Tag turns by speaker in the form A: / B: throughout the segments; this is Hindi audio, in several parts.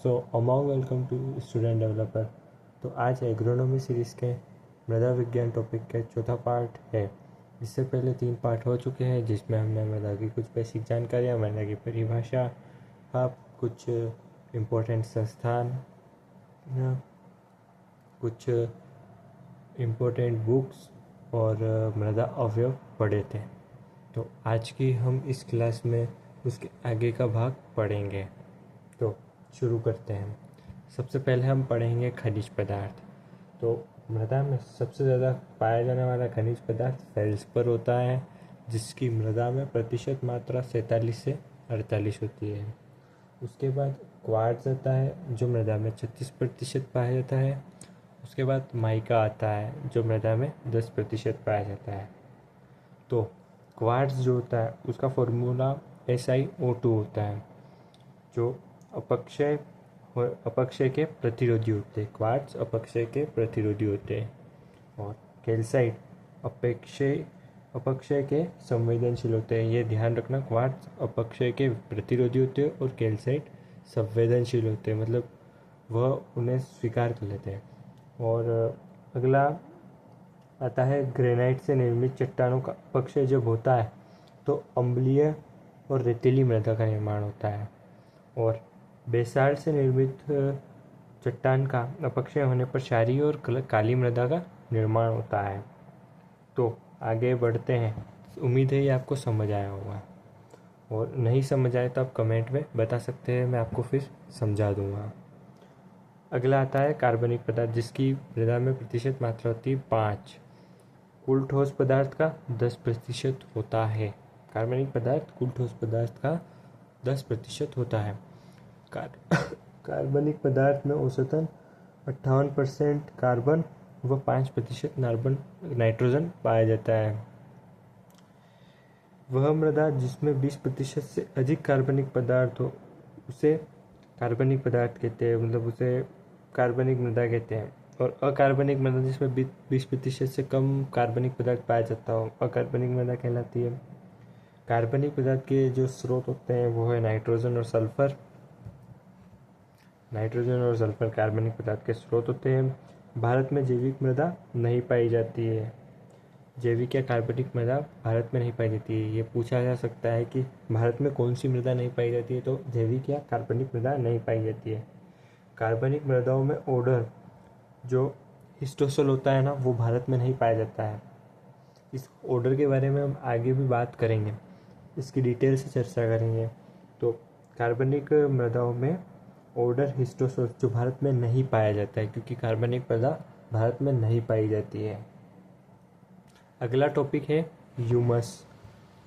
A: So among welcome to student developer. तो आज एग्रोनॉमी सीरीज़ के मृदा विज्ञान टॉपिक के चौथा पार्ट है। इससे पहले 3 पार्ट हो चुके हैं जिसमें हमने मृदा की कुछ बेसिक जानकारियाँ, मृदा की परिभाषा, कुछ इम्पोर्टेंट संस्थान, कुछ इम्पोर्टेंट बुक्स और मृदा अवयव पढ़े थे। तो आज की हम इस क्लास में उसके आगे का भाग पढ़ेंगे। तो शुरू करते हैं। सबसे पहले हम पढ़ेंगे खनिज पदार्थ। तो मृदा में सबसे ज़्यादा पाया जाने वाला खनिज पदार्थ फेल्सपर होता है, जिसकी मृदा में प्रतिशत मात्रा 47 से 48 होती है। उसके बाद क्वार्ट्ज आता है जो मृदा में 36% पाया जाता है। उसके बाद माइका आता है जो मृदा में 10% पाया जाता है। तो क्वार्ट्ज जो होता है उसका फॉर्मूला SiO2 होता है, जो अपक्षय के प्रतिरोधी होते हैं। क्वार्ट्ज अपक्षय के प्रतिरोधी होते हैं और कैल्साइट अपक्षय के संवेदनशील होते हैं। ये ध्यान रखना, क्वार्ट्ज अपक्षय के प्रतिरोधी होते हैं और कैल्साइट संवेदनशील होते हैं, मतलब वह उन्हें स्वीकार कर लेते हैं। और अगला आता है ग्रेनाइट से निर्मित चट्टानों का अपक्षय जब होता है तो अम्लीय और रेतीली मृदा का निर्माण होता है। और बेसाल्ट से निर्मित चट्टान का अपक्षय होने पर क्षारीय और काली मृदा का निर्माण होता है। तो आगे बढ़ते हैं। उम्मीद है ये आपको समझ आया होगा, और नहीं समझ आए तो आप कमेंट में बता सकते हैं, मैं आपको फिर समझा दूंगा। अगला आता है कार्बनिक पदार्थ, जिसकी मृदा में प्रतिशत मात्रा होती है 5। कुल ठोस पदार्थ का 10% होता है। कार्बनिक पदार्थ कुल ठोस पदार्थ का 10% होता है। कार्बनिक पदार्थ में औसतन 58% कार्बन व 5% नाइट्रोजन पाया जाता है। वह मृदा जिसमें 20% से अधिक कार्बनिक पदार्थ हो उसे कार्बनिक पदार्थ कहते हैं, मतलब उसे कार्बनिक मृदा कहते हैं। और अकार्बनिक मृदा जिसमें 20% से कम कार्बनिक पदार्थ पाया जाता हो अकार्बनिक मृदा कहलाती है। कार्बनिक पदार्थ के जो स्रोत होते हैं वो है नाइट्रोजन और सल्फर। नाइट्रोजन और सल्फर कार्बनिक पदार्थ के स्रोत होते हैं। भारत में जैविक मृदा नहीं पाई जाती है। जैविक या कार्बनिक मृदा भारत में नहीं पाई जाती है। ये पूछा जा सकता है कि भारत में कौन सी मृदा नहीं पाई जाती है, तो जैविक या कार्बनिक मृदा नहीं पाई जाती है। कार्बनिक मृदाओं में ओडर जो हिस्टोसल होता है ना, वो भारत में नहीं पाया जाता है। इस ओडर के बारे में हम आगे भी बात करेंगे, इसकी डिटेल से चर्चा करेंगे। तो कार्बनिक मृदाओं में ओडर हिस्टोसल जो भारत में नहीं पाया जाता है, क्योंकि कार्बनिक मृदा भारत में नहीं पाई जाती है। अगला टॉपिक है ह्यूमस।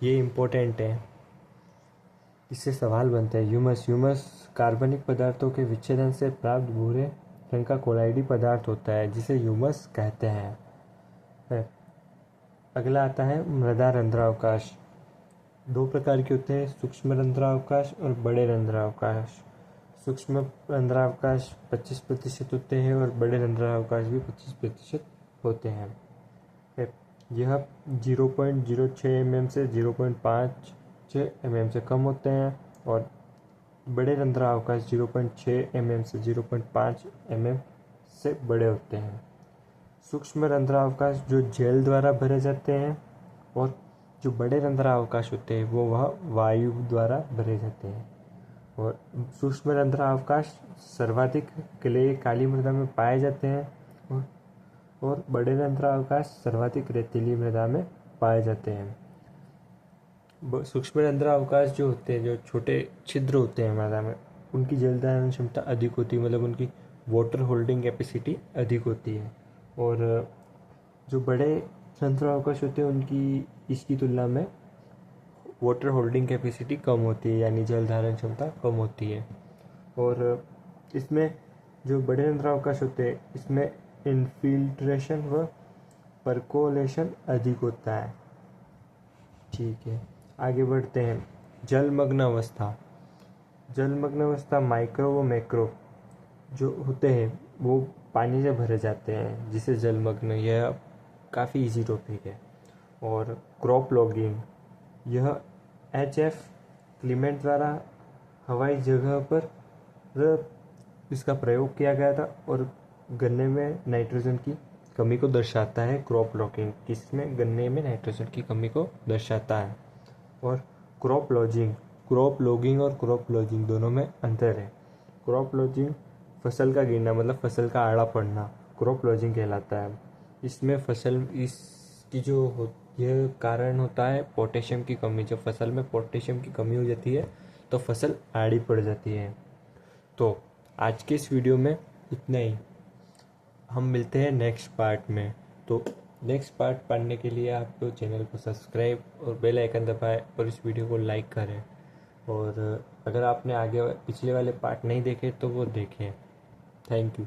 A: ये इम्पोर्टेंट है, इससे सवाल बनते हैं। ह्यूमस कार्बनिक पदार्थों के विच्छेदन से प्राप्त भूरे रंग का कोलाइडी पदार्थ होता है, जिसे ह्यूमस कहते हैं। अगला आता है मृदा रंध्रावकाश। 2 प्रकार के होते हैं, सूक्ष्म रंध्रावकाश और बड़े रंध्रावकाश। सूक्ष्म रंध्रावकाश 25% होते हैं और बड़े रंध्रावकाश भी 25% होते हैं। यह 0.06 mm से 0.56 mm से कम होते हैं और बड़े रंध्रावकाश 0.6 mm से 0.5 mm से बड़े होते हैं। सूक्ष्म रंध्रावकाश जो जेल द्वारा भरे जाते हैं और जो बड़े रंध्रावकाश होते हैं वह वायु द्वारा भरे जाते हैं। और सूक्ष्म रंध्रावकाश सर्वाधिक क्ले काली मृदा में पाए जाते हैं और बड़े रंध्रावकाश सर्वाधिक रेतीली मृदा में पाए जाते हैं। सूक्ष्म रंध्रावकाश जो होते हैं, जो छोटे छिद्र होते हैं मृदा में, उनकी जल धारण क्षमता अधिक होती है, मतलब उनकी वाटर होल्डिंग कैपेसिटी अधिक होती है। और जो बड़े रंध्रावकाश होते हैं उनकी इसकी तुलना में वाटर होल्डिंग कैपेसिटी कम होती है, यानी जल धारण क्षमता कम होती है। और इसमें जो बड़े रंध्रावकाश होते हैं इसमें इन्फिल्ट्रेशन व परकोलेशन अधिक होता है। ठीक है, आगे बढ़ते हैं। जलमग्न अवस्था। जलमग्न अवस्था माइक्रो व मैक्रो जो होते हैं वो पानी से भरे जाते हैं, जिसे जलमग्न, यह काफ़ी इजी टॉपिक है। और क्रॉप लॉगिंग, यह HF क्लीमेंट द्वारा हवाई जगह पर इसका प्रयोग किया गया था और गन्ने में नाइट्रोजन की कमी को दर्शाता है क्रॉप लॉगिंग, किसमें गन्ने में नाइट्रोजन की कमी को दर्शाता है। और क्रॉप लॉगिंग और क्रॉप लॉजिंग दोनों में अंतर है। क्रॉप लॉजिंग फसल का गिरना मतलब फसल का आड़ा पड़ना क्रॉप लॉजिंग कहलाता है। इसमें फसल इसकी जो यह कारण होता है पोटेशियम की कमी। जब फसल में पोटेशियम की कमी हो जाती है तो फसल आड़ी पड़ जाती है। तो आज के इस वीडियो में इतना ही, हम मिलते हैं नेक्स्ट पार्ट में। तो नेक्स्ट पार्ट पढ़ने के लिए आप तो चैनल को सब्सक्राइब और बेल आइकन दबाएं और इस वीडियो को लाइक करें। और अगर आपने आगे पिछले वाले पार्ट नहीं देखे तो वो देखें। Thank you.